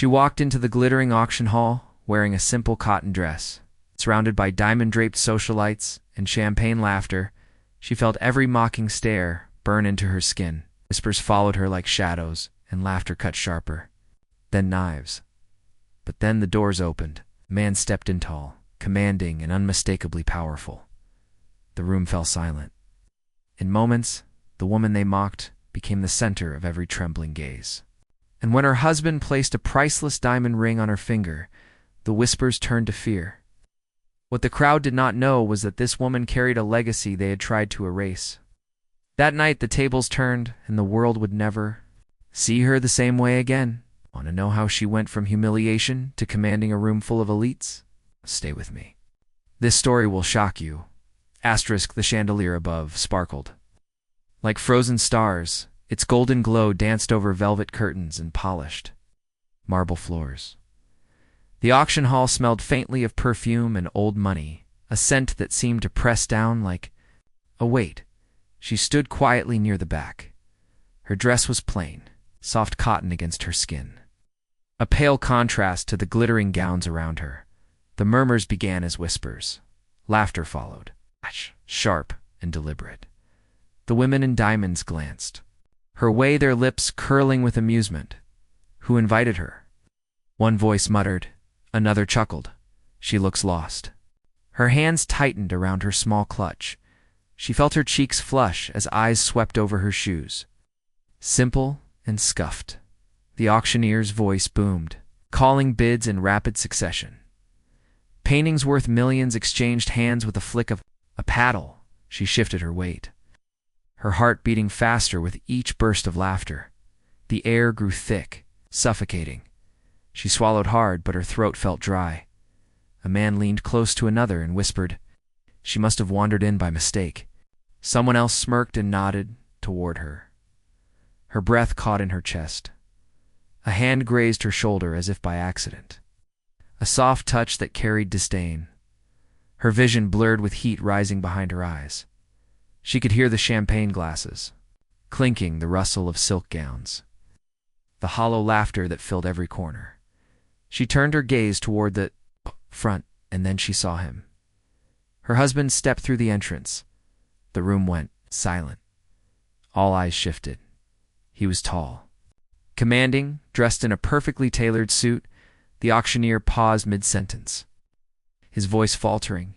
She walked into the glittering auction hall, wearing a simple cotton dress. Surrounded by diamond-draped socialites and champagne laughter, she felt every mocking stare burn into her skin. Whispers followed her like shadows, and laughter cut sharper. Then knives. But then the doors opened. A man stepped in tall, commanding and unmistakably powerful. The room fell silent. In moments, the woman they mocked became the center of every trembling gaze. And when her husband placed a priceless diamond ring on her finger, the whispers turned to fear. What the crowd did not know was that this woman carried a legacy they had tried to erase. That night the tables turned, and the world would never see her the same way again. Want to know how she went from humiliation to commanding a room full of elites? Stay with me. This story will shock you. Asterisk, the chandelier above sparkled. Like frozen stars, its golden glow danced over velvet curtains and polished marble floors. The auction hall smelled faintly of perfume and old money, a scent that seemed to press down like a weight. She stood quietly near the back. Her dress was plain, soft cotton against her skin, a pale contrast to the glittering gowns around her. The murmurs began as whispers. Laughter followed, sharp and deliberate. The women in diamonds glanced, her way their lips curling with amusement. Who invited her? One voice muttered, another chuckled. She looks lost. Her hands tightened around her small clutch. She felt her cheeks flush as eyes swept over her shoes. Simple and scuffed. The auctioneer's voice boomed, calling bids in rapid succession. Paintings worth millions exchanged hands with a flick of a paddle. She shifted her weight, her heart beating faster with each burst of laughter. The air grew thick, suffocating. She swallowed hard, but her throat felt dry. A man leaned close to another and whispered. She must have wandered in by mistake. Someone else smirked and nodded toward her. Her breath caught in her chest. A hand grazed her shoulder as if by accident. A soft touch that carried disdain. Her vision blurred with heat rising behind her eyes. She could hear the champagne glasses, clinking, the rustle of silk gowns, the hollow laughter that filled every corner. She turned her gaze toward the front, and then she saw him. Her husband stepped through the entrance. The room went silent. All eyes shifted. He was tall, commanding, dressed in a perfectly tailored suit. The auctioneer paused mid-sentence, his voice faltering.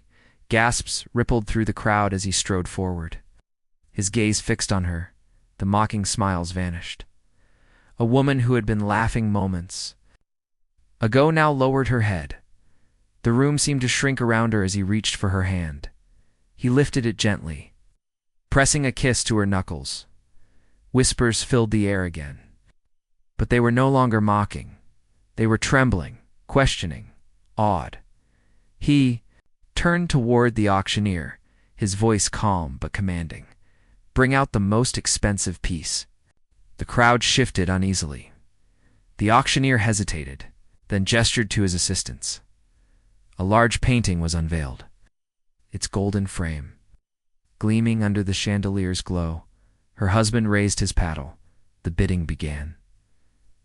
Gasps rippled through the crowd as he strode forward. His gaze fixed on her. The mocking smiles vanished. A woman who had been laughing moments ago now lowered her head. The room seemed to shrink around her as he reached for her hand. He lifted it gently, pressing a kiss to her knuckles. Whispers filled the air again. But they were no longer mocking. They were trembling, questioning, awed. He turned toward the auctioneer, his voice calm but commanding. Bring out the most expensive piece. The crowd shifted uneasily. The auctioneer hesitated, then gestured to his assistants. A large painting was unveiled, its golden frame gleaming under the chandelier's glow. Her husband raised his paddle. The bidding began.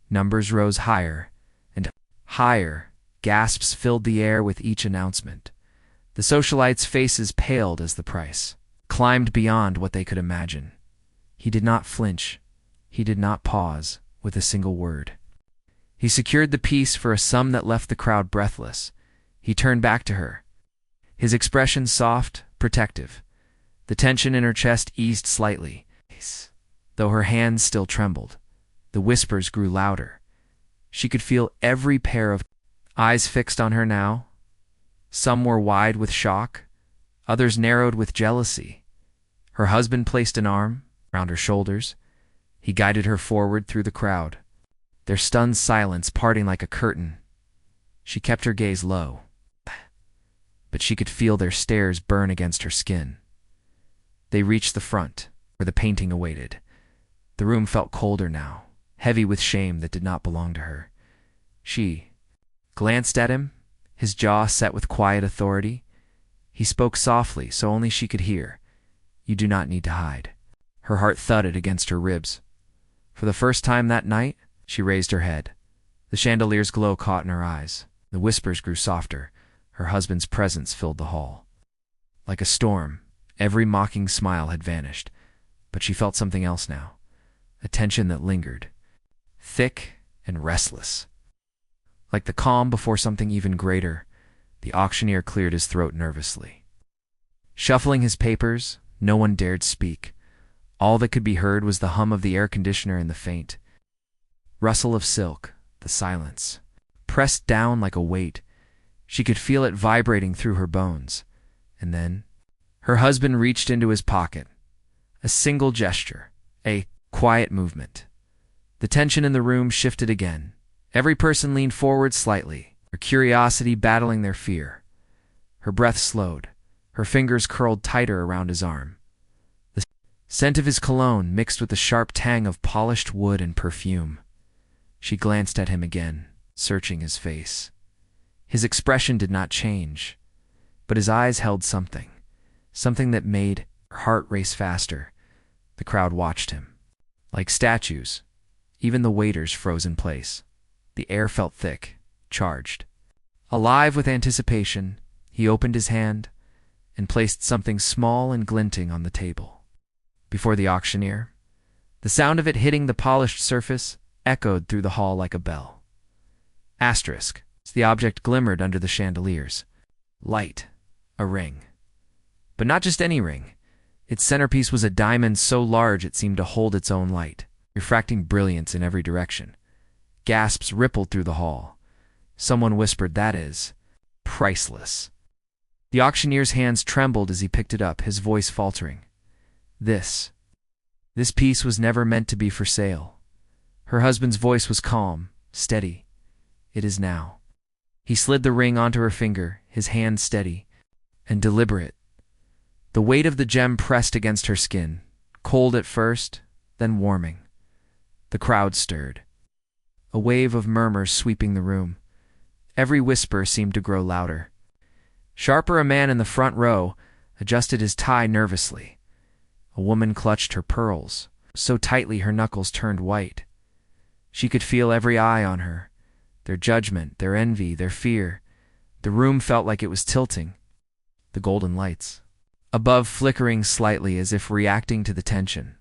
Numbers rose higher and higher. Gasps filled the air with each announcement. The socialites' faces paled as the price climbed beyond what they could imagine. He did not flinch. He did not pause with a single word. He secured the piece for a sum that left the crowd breathless. He turned back to her, his expression soft, protective. The tension in her chest eased slightly, though her hands still trembled. The whispers grew louder. She could feel every pair of eyes fixed on her now. Some were wide with shock, others narrowed with jealousy. Her husband placed an arm around her shoulders. He guided her forward through the crowd, their stunned silence parting like a curtain. She kept her gaze low, but she could feel their stares burn against her skin. They reached the front, where the painting awaited. The room felt colder now, heavy with shame that did not belong to her. She glanced at him, his jaw set with quiet authority. He spoke softly, so only she could hear. You do not need to hide. Her heart thudded against her ribs. For the first time that night, she raised her head. The chandelier's glow caught in her eyes. The whispers grew softer. Her husband's presence filled the hall. Like a storm, every mocking smile had vanished, but she felt something else now, a tension that lingered, thick and restless. Like the calm before something even greater, the auctioneer cleared his throat nervously. Shuffling his papers, no one dared speak. All that could be heard was the hum of the air conditioner and the faint rustle of silk, the silence. Pressed down like a weight, she could feel it vibrating through her bones. And then, her husband reached into his pocket. A single gesture, a quiet movement. The tension in the room shifted again. Every person leaned forward slightly, their curiosity battling their fear. Her breath slowed. Her fingers curled tighter around his arm. The scent of his cologne mixed with the sharp tang of polished wood and perfume. She glanced at him again, searching his face. His expression did not change, but his eyes held something that made her heart race faster. The crowd watched him. Like statues, even the waiters froze in place. The air felt thick, charged. Alive with anticipation, he opened his hand and placed something small and glinting on the table. Before the auctioneer, the sound of it hitting the polished surface echoed through the hall like a bell. Asterisk. The object glimmered under the chandeliers. Light. A ring. But not just any ring. Its centerpiece was a diamond so large it seemed to hold its own light, refracting brilliance in every direction. Gasps rippled through the hall. Someone whispered, "That is priceless." The auctioneer's hands trembled as he picked it up, his voice faltering. This piece was never meant to be for sale. Her husband's voice was calm, steady. "It is now." He slid the ring onto her finger, his hand steady and deliberate. The weight of the gem pressed against her skin, cold at first, then warming. The crowd stirred. A wave of murmurs sweeping the room. Every whisper seemed to grow louder. Sharper, a man in the front row adjusted his tie nervously. A woman clutched her pearls, so tightly her knuckles turned white. She could feel every eye on her. Their judgment, their envy, their fear. The room felt like it was tilting. The golden lights above flickering slightly as if reacting to the tension.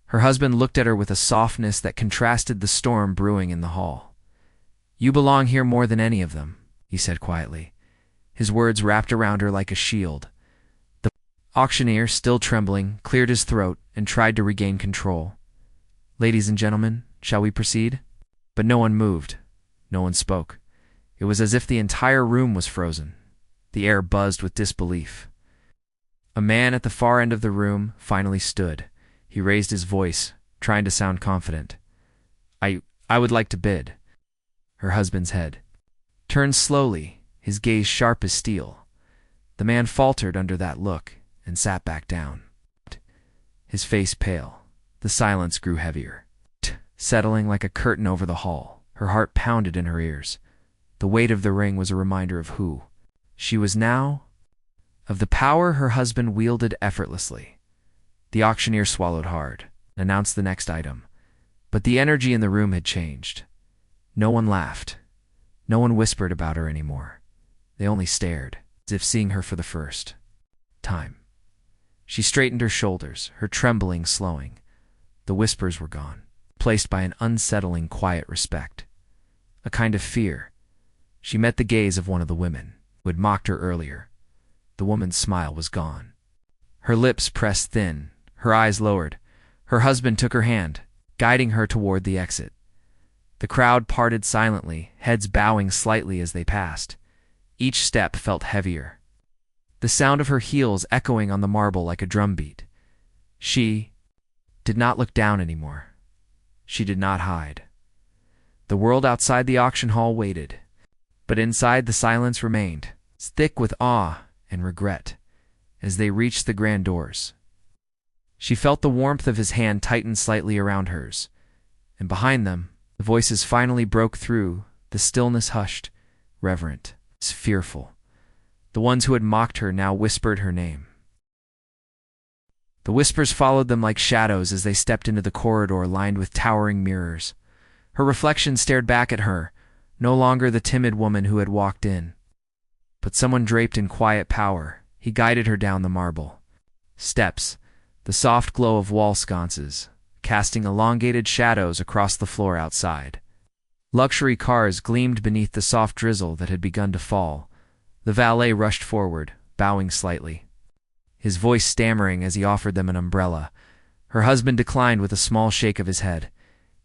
Her husband looked at her with a softness that contrasted the storm brewing in the hall. "You belong here more than any of them," he said quietly. His words wrapped around her like a shield. The auctioneer, still trembling, cleared his throat and tried to regain control. "Ladies and gentlemen, shall we proceed?" But no one moved. No one spoke. It was as if the entire room was frozen. The air buzzed with disbelief. A man at the far end of the room finally stood. He raised his voice, trying to sound confident. I would like to bid." Her husband's head turned slowly, his gaze sharp as steel. The man faltered under that look and sat back down. His face pale. The silence grew heavier, settling like a curtain over the hall. Her heart pounded in her ears. The weight of the ring was a reminder of who she was now, of the power her husband wielded effortlessly. The auctioneer swallowed hard, announced the next item. But the energy in the room had changed. No one laughed. No one whispered about her anymore. They only stared, as if seeing her for the first time. She straightened her shoulders, her trembling slowing. The whispers were gone, placed by an unsettling quiet respect. A kind of fear. She met the gaze of one of the women, who had mocked her earlier. The woman's smile was gone. Her lips pressed thin, her eyes lowered. Her husband took her hand, guiding her toward the exit. The crowd parted silently, heads bowing slightly as they passed. Each step felt heavier, the sound of her heels echoing on the marble like a drumbeat. She did not look down anymore. She did not hide. The world outside the auction hall waited, but inside the silence remained, thick with awe and regret, as they reached the grand doors. She felt the warmth of his hand tighten slightly around hers, and behind them, the voices finally broke through, the stillness hushed, reverent, fearful. The ones who had mocked her now whispered her name. The whispers followed them like shadows as they stepped into the corridor lined with towering mirrors. Her reflection stared back at her, no longer the timid woman who had walked in, but someone draped in quiet power. He guided her down the marble steps, the soft glow of wall sconces, casting elongated shadows across the floor outside. Luxury cars gleamed beneath the soft drizzle that had begun to fall. The valet rushed forward, bowing slightly, his voice stammering as he offered them an umbrella. Her husband declined with a small shake of his head.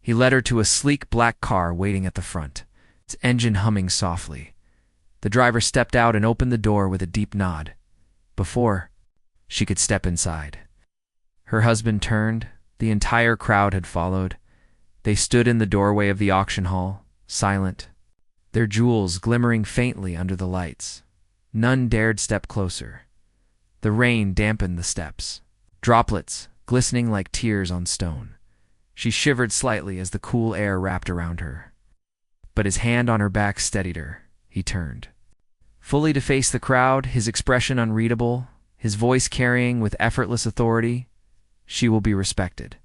He led her to a sleek black car waiting at the front, its engine humming softly. The driver stepped out and opened the door with a deep nod, before she could step inside. Her husband turned. The entire crowd had followed. They stood in the doorway of the auction hall, silent, their jewels glimmering faintly under the lights. None dared step closer. The rain dampened the steps, droplets glistening like tears on stone. She shivered slightly as the cool air wrapped around her. But his hand on her back steadied her. He turned, fully to face the crowd, his expression unreadable, his voice carrying with effortless authority, "She will be respected."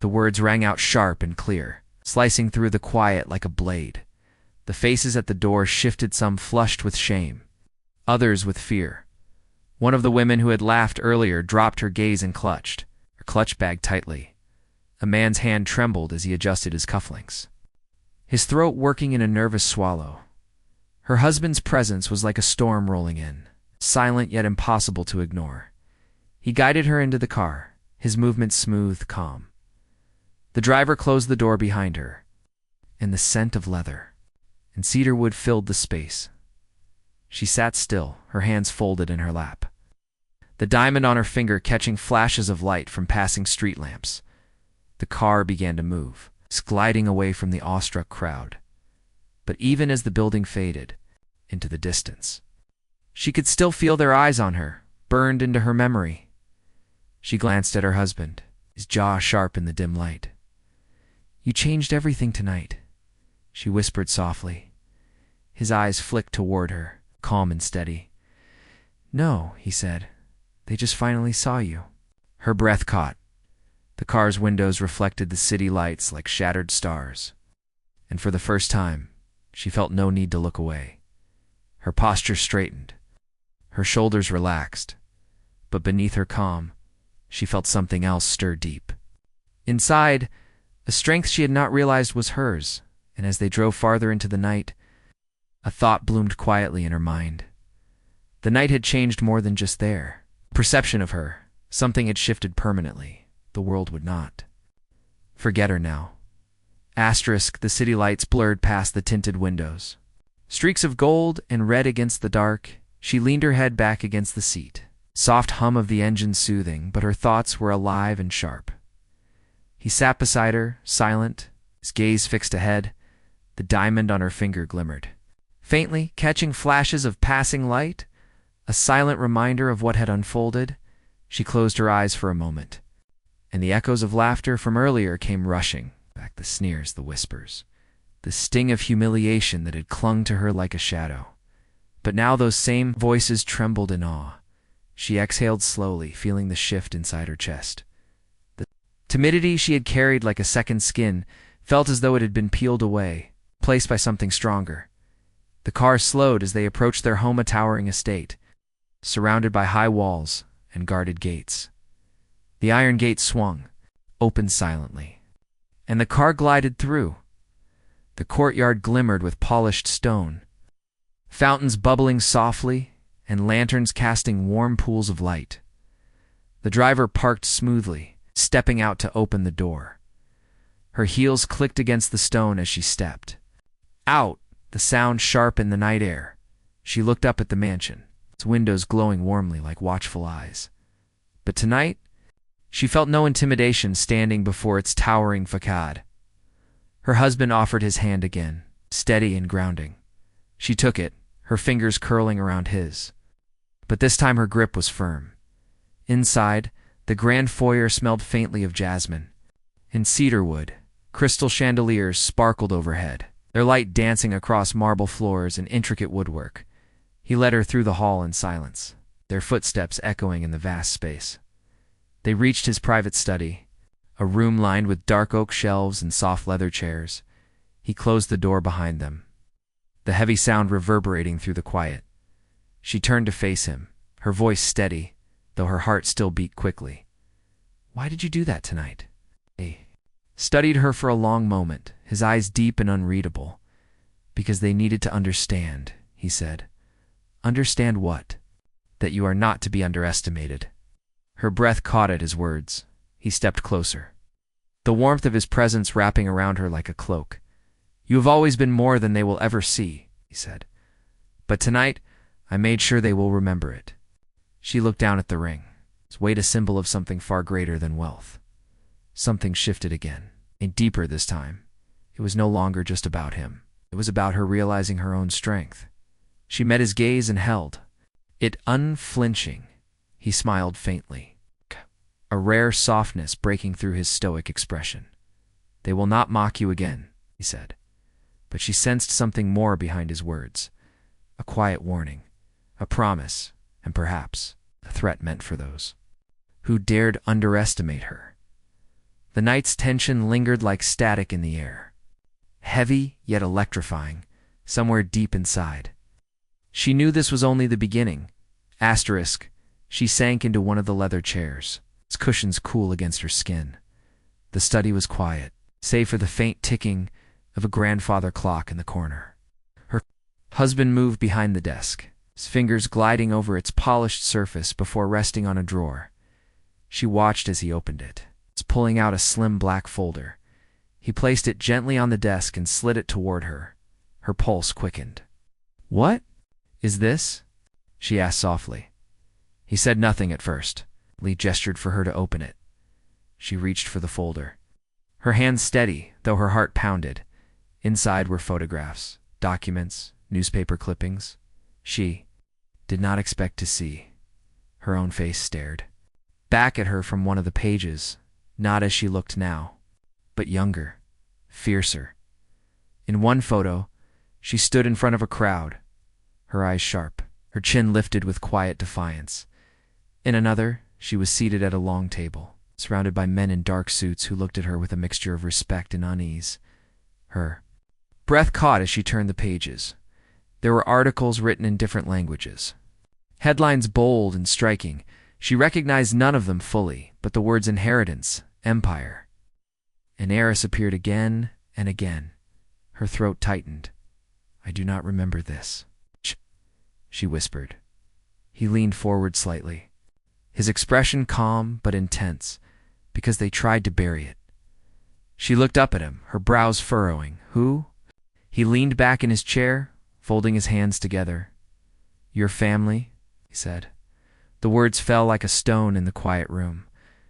The words rang out sharp and clear, slicing through the quiet like a blade. The faces at the door shifted, some flushed with shame, others with fear. One of the women who had laughed earlier dropped her gaze and clutched her clutch bag tightly. A man's hand trembled as he adjusted his cufflinks, his throat working in a nervous swallow. Her husband's presence was like a storm rolling in, silent yet impossible to ignore. He guided her into the car, his movements smooth, calm. The driver closed the door behind her, and the scent of leather and cedarwood filled the space. She sat still, her hands folded in her lap, the diamond on her finger catching flashes of light from passing street lamps. The car began to move, gliding away from the awestruck crowd. But even as the building faded into the distance, she could still feel their eyes on her, burned into her memory. She glanced at her husband, his jaw sharp in the dim light. "You changed everything tonight," she whispered softly. His eyes flicked toward her, calm and steady. "No," he said. "They just finally saw you." Her breath caught. The car's windows reflected the city lights like shattered stars, and for the first time, she felt no need to look away. Her posture straightened, her shoulders relaxed, but beneath her calm, she felt something else stir deep. Inside, a strength she had not realized was hers, and as they drove farther into the night, a thought bloomed quietly in her mind. The night had changed more than just their perception of her. Something had shifted permanently. The world would not forget her now. Asterisk, the city lights blurred past the tinted windows, streaks of gold and red against the dark. She leaned her head back against the seat, soft hum of the engine soothing, but her thoughts were alive and sharp. He sat beside her, silent, his gaze fixed ahead. The diamond on her finger glimmered, faintly, catching flashes of passing light, a silent reminder of what had unfolded. She closed her eyes for a moment, and the echoes of laughter from earlier came rushing back, the sneers, the whispers, the sting of humiliation that had clung to her like a shadow. But now those same voices trembled in awe. She exhaled slowly, feeling the shift inside her chest. The timidity she had carried like a second skin felt as though it had been peeled away, placed by something stronger. The car slowed as they approached their home, a towering estate, surrounded by high walls and guarded gates. The iron gate swung, opened silently, and the car glided through. The courtyard glimmered with polished stone, fountains bubbling softly and lanterns casting warm pools of light. The driver parked smoothly, stepping out to open the door. Her heels clicked against the stone as she stepped out, the sound sharp in the night air. She looked up at the mansion, its windows glowing warmly like watchful eyes. But tonight, she felt no intimidation standing before its towering facade. Her husband offered his hand again, steady and grounding. She took it, her fingers curling around his. But this time her grip was firm. Inside, the grand foyer smelled faintly of jasmine and cedarwood. Crystal chandeliers sparkled overhead, their light dancing across marble floors and intricate woodwork. He led her through the hall in silence, their footsteps echoing in the vast space. They reached his private study, a room lined with dark oak shelves and soft leather chairs. He closed the door behind them, the heavy sound reverberating through the quiet. She turned to face him, her voice steady, though her heart still beat quickly. "Why did you do that tonight?" He studied her for a long moment, his eyes deep and unreadable. "Because they needed to understand," he said. "Understand what?" "That you are not to be underestimated." Her breath caught at his words. He stepped closer, the warmth of his presence wrapping around her like a cloak. "You have always been more than they will ever see," he said. "But tonight, I made sure they will remember it." She looked down at the ring, its weight a symbol of something far greater than wealth. Something shifted again, and deeper this time. It was no longer just about him. It was about her realizing her own strength. She met his gaze and held it unflinching. He smiled faintly, a rare softness breaking through his stoic expression. "They will not mock you again," he said. But she sensed something more behind his words, a quiet warning, a promise, and perhaps a threat meant for those who dared underestimate her. The night's tension lingered like static in the air, heavy yet electrifying, somewhere deep inside. She knew this was only the beginning. She sank into one of the leather chairs, its cushions cool against her skin. The study was quiet, save for the faint ticking of a grandfather clock in the corner. Her husband moved behind the desk, his fingers gliding over its polished surface before resting on a drawer. She watched as he opened it, pulling out a slim black folder. He placed it gently on the desk and slid it toward her. Her pulse quickened. "What is this?" she asked softly. He said nothing at first. Lee gestured for her to open it. She reached for the folder, her hand steady, though her heart pounded. Inside were photographs, documents, newspaper clippings. She did not expect to see. Her own face stared back at her from one of the pages, not as she looked now, but younger, fiercer. In one photo, she stood in front of a crowd, her eyes sharp, her chin lifted with quiet defiance. In another, she was seated at a long table, surrounded by men in dark suits who looked at her with a mixture of respect and unease. Her breath caught as she turned the pages. There were articles written in different languages, headlines bold and striking. She recognized none of them fully, but the words inheritance, empire. An heiress appeared again and again. Her throat tightened. "I do not remember this," she whispered. He leaned forward slightly, his expression calm but intense, because they tried to bury it. She looked up at him, her brows furrowing. "Who?" He leaned back in his chair, folding his hands together. "Your family," he said. The words fell like a stone in the quiet room.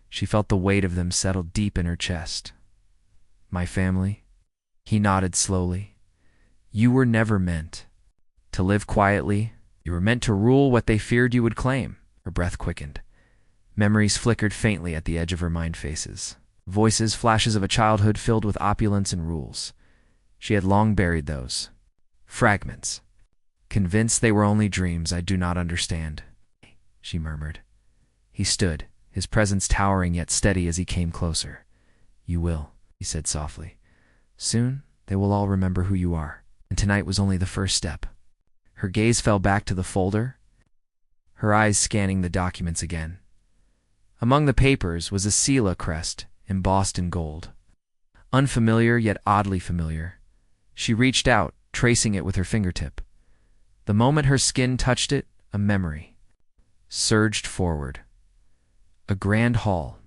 She felt the weight of them settle deep in her chest. "My family?" He nodded slowly. "You were never meant to live quietly. You were meant to rule what they feared you would claim." Her breath quickened. Memories flickered faintly at the edge of her mind faces. Voices, flashes of a childhood filled with opulence and rules. She had long buried those fragments, convinced they were only dreams I do not understand, she murmured. He stood, his presence towering yet steady as he came closer. "You will," he said softly. "Soon they will all remember who you are, and tonight was only the first step." Her gaze fell back to the folder, her eyes scanning the documents again. Among the papers was a Sela crest embossed in gold. Unfamiliar yet oddly familiar. She reached out, tracing it with her fingertip. The moment her skin touched it, a memory surged forward. A grand hall.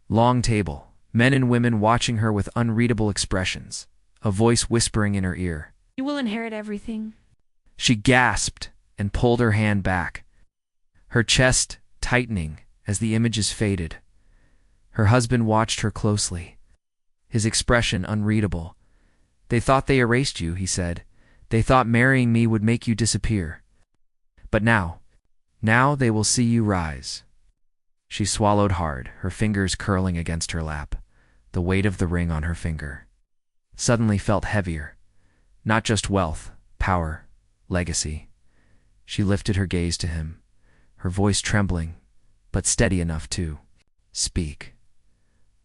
Long table. Men and women watching her with unreadable expressions. A voice whispering in her ear. "You will inherit everything." She gasped and pulled her hand back, her chest tightening as the images faded. Her husband watched her closely, his expression unreadable. "They thought they erased you," he said. "They thought marrying me would make you disappear. But now they will see you rise." She swallowed hard, her fingers curling against her lap. The weight of the ring on her finger suddenly felt heavier. Not just wealth, power, legacy. She lifted her gaze to him, her voice trembling, but steady enough to speak.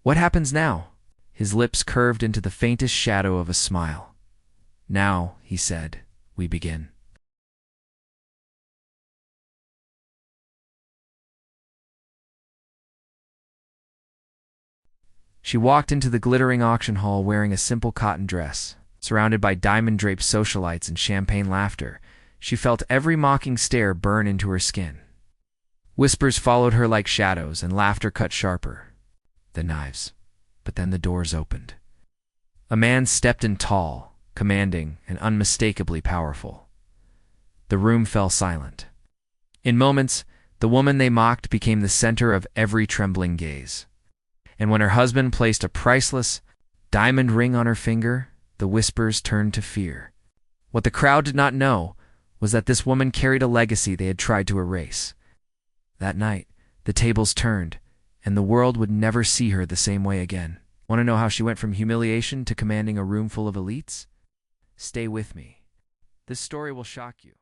"What happens now?" His lips curved into the faintest shadow of a smile. "Now," he said, "we begin." She walked into the glittering auction hall wearing a simple cotton dress. Surrounded by diamond-draped socialites and champagne laughter, she felt every mocking stare burn into her skin. Whispers followed her like shadows, and laughter cut sharper than knives. But then the doors opened. A man stepped in, tall, commanding, and unmistakably powerful. The room fell silent. In moments, the woman they mocked became the center of every trembling gaze. And when her husband placed a priceless diamond ring on her finger, the whispers turned to fear. What the crowd did not know was that this woman carried a legacy they had tried to erase. That night, the tables turned, and the world would never see her the same way again. Want to know how she went from humiliation to commanding a room full of elites? Stay with me. This story will shock you.